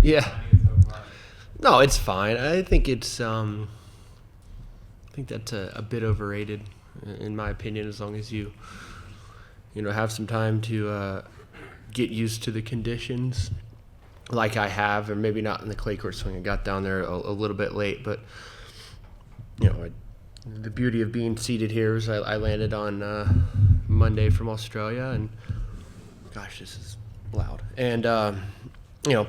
Yeah. finding it so far? No, it's fine. I think it's I think that's a bit overrated, in my opinion. As long as you have some time to get used to the conditions, like I have, or maybe not in the clay court swing. I got down there a little bit late, but the beauty of being seated here is I landed on Monday from Australia, and gosh, this is loud. And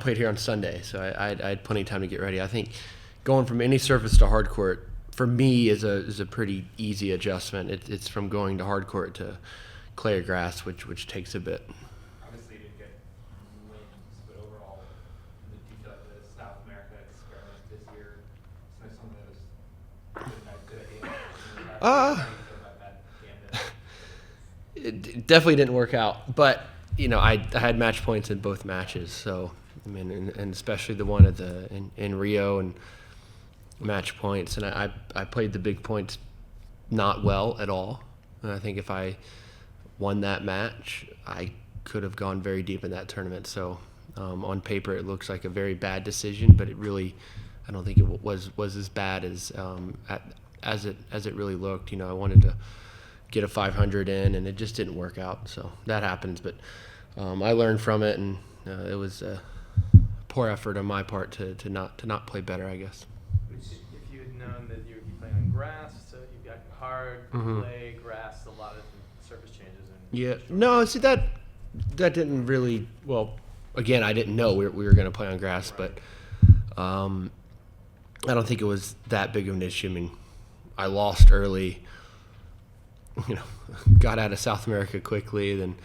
played here on Sunday, so I had plenty of time to get ready. I think going from any surface to hard court for me is a pretty easy adjustment. It's from going to hard court to clay or grass, which takes a bit. Obviously, you didn't get wins, but overall, do you feel like the South America experiment this year is something that was a good idea? How do you feel about that gambit? It definitely didn't work out, but I had match points in both matches, so I mean, and especially the one in Rio and match points, and I played the big points not well at all. And I think if I won that match, I could have gone very deep in that tournament. So on paper, it looks like a very bad decision, but I don't think it was as bad as it really looked. I wanted to get a 500 in, and it just didn't work out. So that happens, but I learned from it, and it was a poor effort on my part to not play better, I guess. If you had known that you would be playing on grass, so you've got hard clay, grass, a lot of different surface changes. Yeah, no, see that didn't really. Well, again, I didn't know we were going to play on grass, but I don't think it was that big of an issue. I mean, I lost early. Got out of South America quickly, then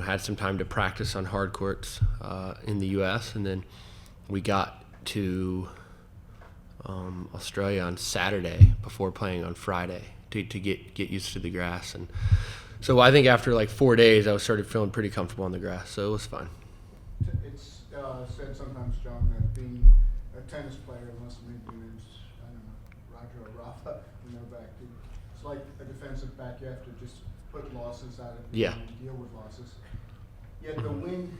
had some time to practice on hard courts in the U.S., and then we got to Australia on Saturday before playing on Friday to get used to the grass. And so I think after like 4 days, I started feeling pretty comfortable on the grass, so it was fun. It's said sometimes, John, that being a tennis player, unless maybe it's, I don't know, Roger or Rafa, back, it's like a defensive back. You have to just put losses out of the game and deal with losses. Yet the win,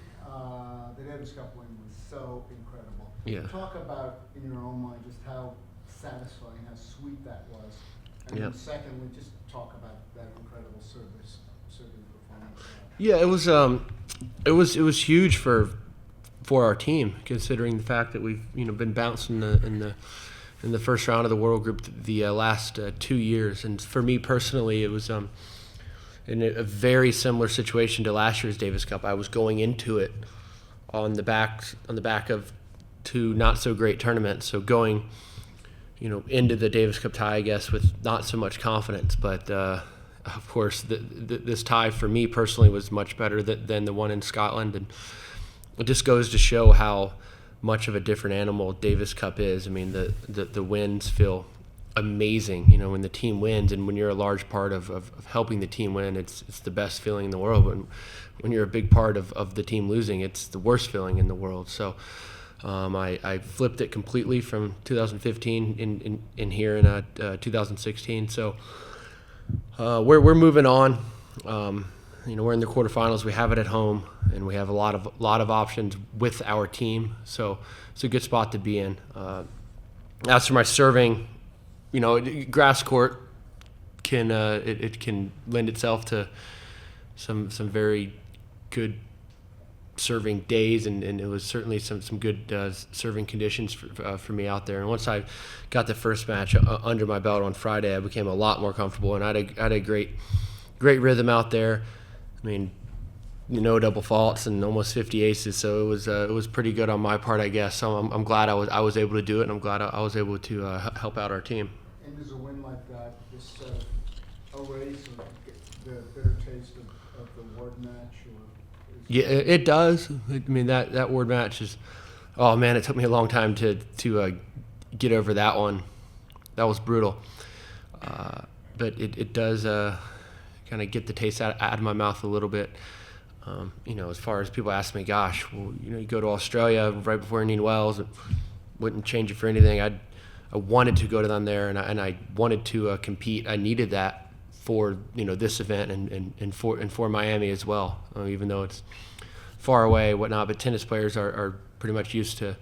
the Davis Cup win was so incredible. Yeah. Talk about, in your own mind, just how satisfying, how sweet that was. And then secondly, just talk about that incredible serving performance. Yeah, it was huge for our team, considering the fact that we've been bounced in the first round of the World Group the last 2 years, and for me personally, it was in a very similar situation to last year's Davis Cup. I was going into it on the back of two not so great tournaments, so going into the Davis Cup tie, I guess, with not so much confidence, but of course this tie for me personally was much better than the one in Scotland, and it just goes to show how much of a different animal Davis Cup is. I mean, the wins feel amazing, when the team wins, and when you're a large part of helping the team win, it's the best feeling in the world. When you're a big part of the team losing, it's the worst feeling in the world. So I flipped it completely from 2015 in here in 2016. So we're moving on. We're in the quarterfinals. We have it at home, and we have a lot of options with our team. So it's a good spot to be in. As for my serving, grass court can it can lend itself to some very good serving days, and it was certainly some good serving conditions for me out there. And once I got the first match under my belt on Friday, I became a lot more comfortable, and I had a great rhythm out there. I mean, double faults and almost 50 aces, so it was pretty good on my part, I guess. So I'm glad I was able to do it, and I'm glad I was able to help out our team. And does a win like that just erase the bitter taste of the Ward match? Yeah, it does. I mean, that Ward match is, oh man, it took me a long time to get over that one. That was brutal. But it does kind of get the taste out of my mouth a little bit. As far as people ask me, gosh, well, you go to Australia right before Indian Wells, it wouldn't change it for anything. I wanted to go down there, and I wanted to compete. I needed that for this event and for Miami as well. Even though it's far away, whatnot. But tennis players are pretty much used to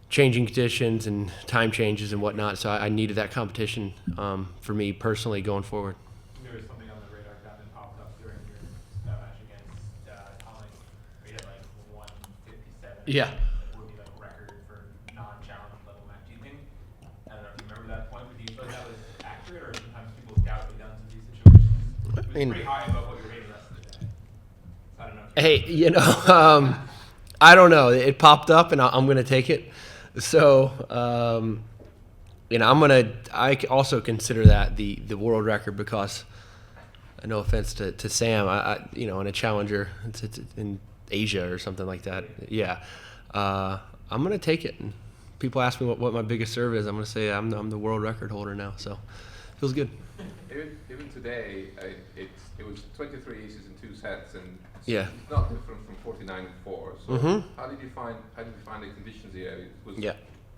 changing conditions and time changes and whatnot. So I needed that competition for me personally going forward. There was something on the radar gun that popped up during your match against Colin. Where you had like 157. Yeah. Would be like a record for non-challenge level match. Do you think? I don't know if you remember that point, but do you feel like that was accurate, or sometimes people doubt it down to these situations? It was mean- pretty high above what you were rating the rest of the day. So I don't know. Hey, I don't know. It popped up, and I'm going to take it. So, I also consider that the world record because, no offense to Sam, in a challenger, it's in Asia or something like that. Yeah, I'm going to take it. And people ask me what my biggest serve is. I'm going to say I'm the world record holder now. So, feels good. Even today, it was 23 aces in 2 sets, and Yeah. it's not different from 49-4. So Mhm. how did you find the conditions here? It was Yeah.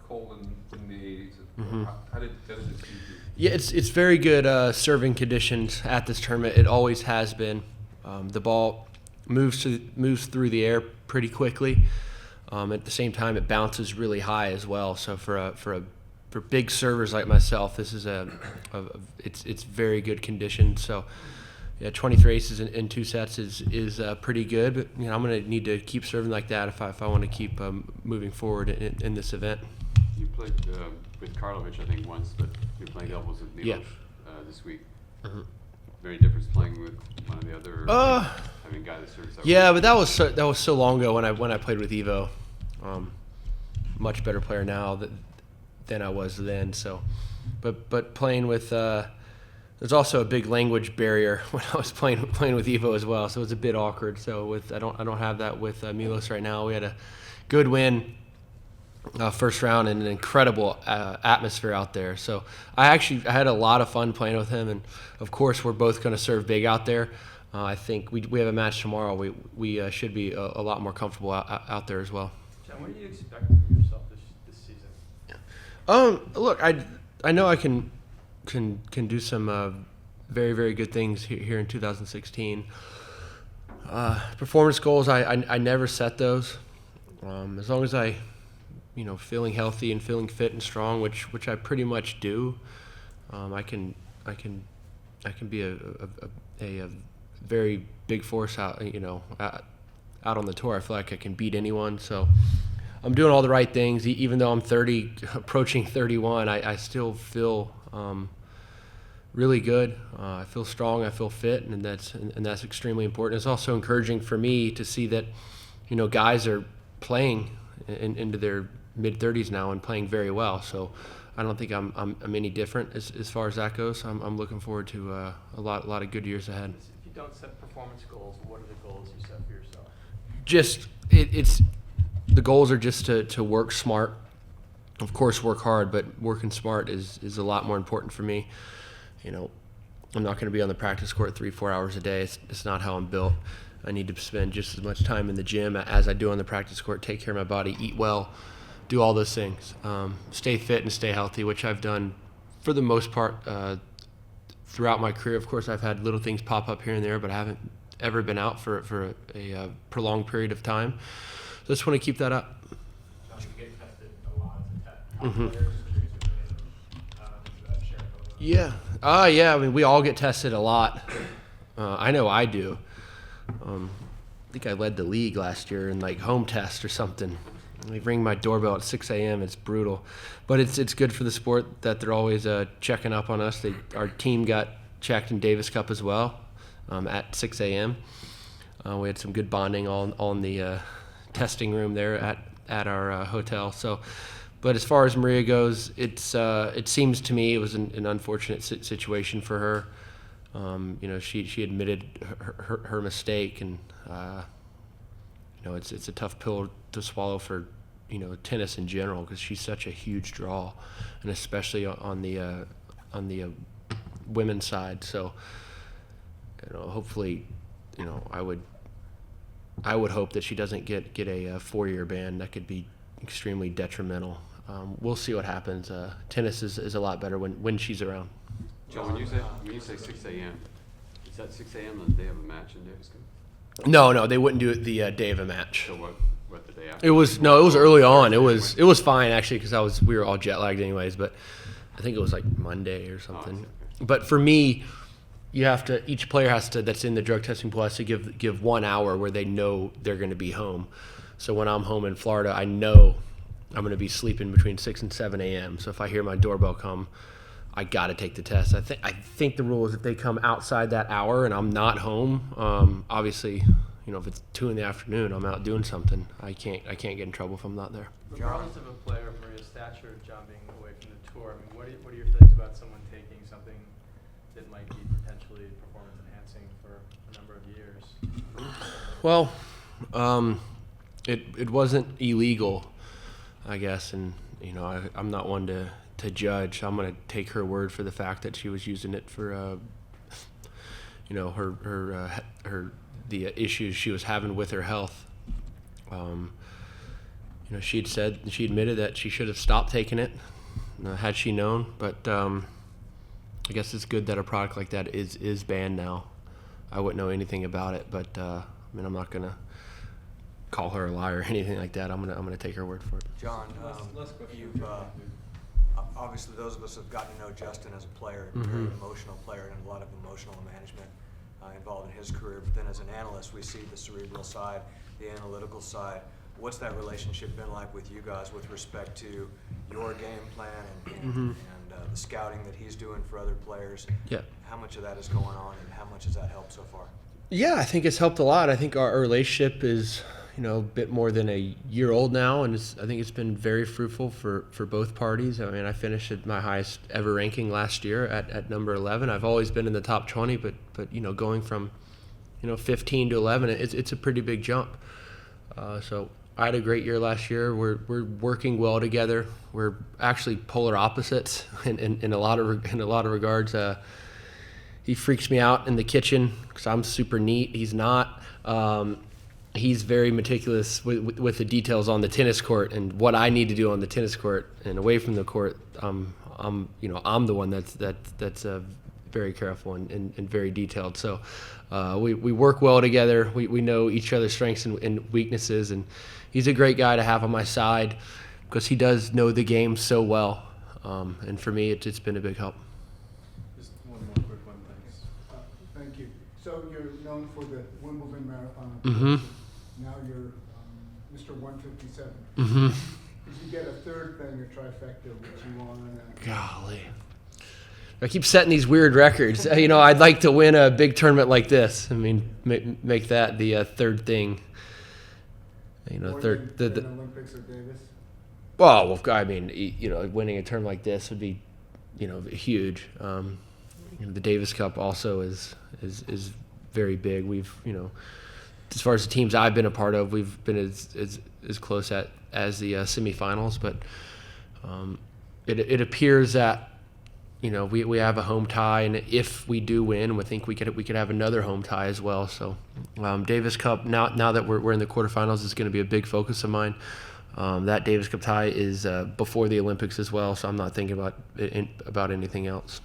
cold in the. Mhm. How did it suit you? Yeah, it's very good serving conditions at this tournament. It always has been. The ball moves through the air pretty quickly. At the same time, it bounces really high as well. So for big servers like myself, this is it's very good condition. So yeah, 23 aces in 2 sets is pretty good. But I'm going to need to keep serving like that if I want to keep moving forward in this event. You played with Karlovic, I think, once, but you're playing doubles with Milos this week. Mhm. Very different playing with one of the other. Having a guy that serves. Yeah, but that was so long ago when I played with Evo. Much better player now than I was then. So, but playing with there's also a big language barrier when I was playing with Evo as well. So it was a bit awkward. So I don't have that with Milos right now. We had a good win. First round and an incredible atmosphere out there. So I had a lot of fun playing with him, and of course we're both going to serve big out there. I think we have a match tomorrow. We should be a lot more comfortable out there as well. John, what do you expect from yourself this season? Look, I know I can do some very, very good things here in 2016. Performance goals, I never set those. As long as I feeling healthy and feeling fit and strong, which I pretty much do. I can be a very big force out on the tour. I feel like I can beat anyone. So I'm doing all the right things. Even though I'm 30, approaching 31, I still feel really good. I feel strong. I feel fit, and that's extremely important. It's also encouraging for me to see that guys are playing into their mid-30s now and playing very well. So I don't think I'm any different as far as that goes. I'm looking forward to a lot of good years ahead. If you don't set performance goals, what are the goals you set for yourself? Just it's the goals are just to work smart. Of course, work hard, but working smart is a lot more important for me. I'm not going to be on the practice court 3-4 hours a day. It's not how I'm built. I need to spend just as much time in the gym as I do on the practice court, take care of my body, eat well, do all those things. Stay fit and stay healthy, which I've done for the most part throughout my career. Of course, I've had little things pop up here and there, but I haven't ever been out for a prolonged period of time. So I just want to keep that up. John, you get tested a lot as a Mhm. player. Just curious if you can share a couple of Yeah. Yeah. I mean, we all get tested a lot. I know I do. I think I led the league last year in home test or something. They ring my doorbell at 6 a.m. It's brutal, but it's good for the sport that they're always checking up on us. Our team got checked in Davis Cup as well at 6 a.m. We had some good bonding on the testing room there at our hotel. So, but as far as Maria goes, it seems to me it was an unfortunate situation for her. She admitted her mistake, and it's a tough pill to swallow for tennis in general, because she's such a huge draw, and especially on the women's side. So hopefully I would hope that she doesn't get a 4-year ban. That could be extremely detrimental. We'll see what happens. Tennis is a lot better when she's around. John, when you say 6 a.m., is that 6 a.m. the day of a match in Davis Cup? No, they wouldn't do it the day of a match. So what the day after? It was early on. It was fine actually because we were all jet lagged anyways. But I think it was like Monday or something. okay. But for me, each player that's in the drug testing pool has to give 1 hour where they know they're going to be home. So when I'm home in Florida, I know I'm going to be sleeping between 6 and 7 a.m. So if I hear my doorbell come, I got to take the test. I think the rule is if they come outside that hour and I'm not home, obviously, if it's 2 in the afternoon, I'm out doing something. I can't get in trouble if I'm not there. Regardless of a player for his stature, John, being away from the tour, I mean, what are your feelings about someone taking something that might be potentially performance enhancing for a number of years? Well, it wasn't illegal, I guess, and I'm not one to judge. I'm going to take her word for the fact that she was using it for the issues she was having with her health. She admitted that she should have stopped taking it had she known, but I guess it's good that a product like that is banned now. I wouldn't know anything about it, but I'm not going to call her a liar or anything like that. I'm gonna take her word for it. John, Last question. you've obviously those of us have gotten to know Justin as a player, a very emotional player, and a lot of emotional management involved in his career. But then as an analyst, we see the cerebral side, the analytical side. What's that relationship been like with you guys with respect to your game plan and the scouting that he's doing for other players? Yeah. How much of that is going on, and how much has that helped so far? Yeah, I think it's helped a lot. I think our relationship is a bit more than a year old now, and I think it's been very fruitful for both parties. I mean, I finished at my highest ever ranking last year at number 11. I've always been in the top 20, but going from 15 to 11, it's a pretty big jump. So I had a great year last year. We're working well together. We're actually polar opposites in a lot of regards. He freaks me out in the kitchen because I'm super neat. He's not. He's very meticulous with the details on the tennis court and what I need to do on the tennis court and away from the court. I'm the one that's very careful and very detailed. So we work well together. We know each other's strengths and weaknesses, and he's a great guy to have on my side because he does know the game so well. And for me, it's been a big help. Just one more quick one, thanks. Thank you. So you're known for the Wimbledon Marathon. Mm-hmm. Now you're Mr. 157. Mm-hmm. If you get a third thing, a trifecta, which you want to... Golly. I keep setting these weird records. I'd like to win a big tournament like this. I mean, make that the third thing. More Third. than Olympics or Davis? Well, I mean, winning a tournament like this would be, huge. The Davis Cup also is very big. We've, as far as the teams I've been a part of, we've been as close as the semifinals. But it appears that we have a home tie, and if we do win, we think we could have another home tie as well. So Davis Cup now that we're in the quarterfinals is going to be a big focus of mine. That Davis Cup tie is before the Olympics as well, so I'm not thinking about anything else.